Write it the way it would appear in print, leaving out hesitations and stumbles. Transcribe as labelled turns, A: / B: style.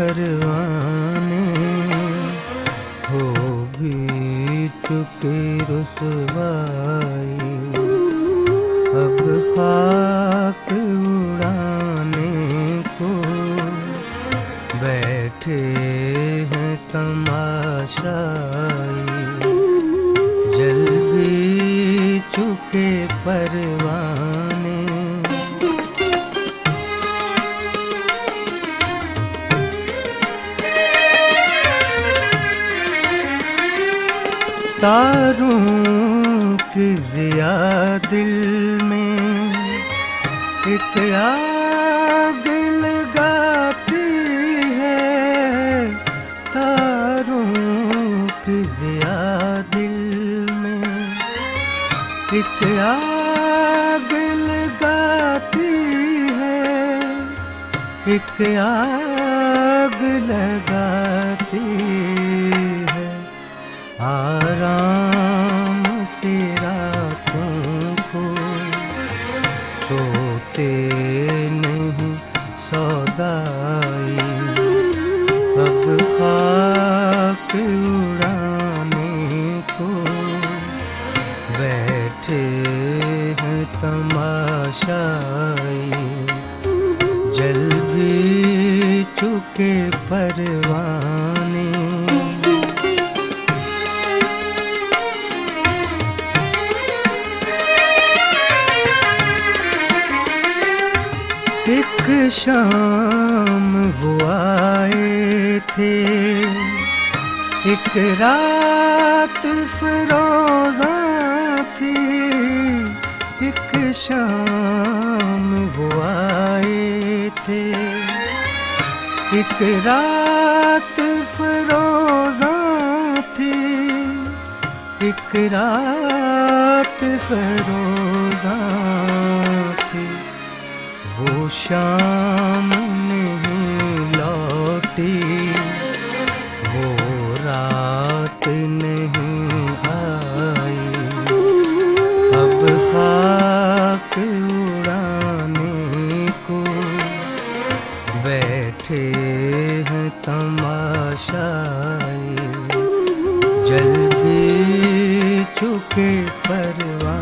A: परवाने, हो भी चुके रुसवाई। अब खाक उड़ाने को बैठे हैं तमाशाई। जल भी चुके परवाने, तारों की ज़िया दिल में एक आग लगाती है। तारों की ज़िया दिल में एक आग लगाती है, एक आग लगाती है। आराम से रातों को सोते नहीं सौदाई। अब खाक उड़ाने को बैठे हैं तमाशाई। जल भी चुके परवाने, एक शाम वो आए थे, एक रात फिरोज़ा थी। एक शाम वो आए थे, एक रात फिरोज़ा थी। एक रात फिरोज़ा थी। वो शाम नहीं लौटी, वो रात नहीं आई। अब खाक उड़ाने को बैठे हैं तमाशाई। जल भी चुके परवाने।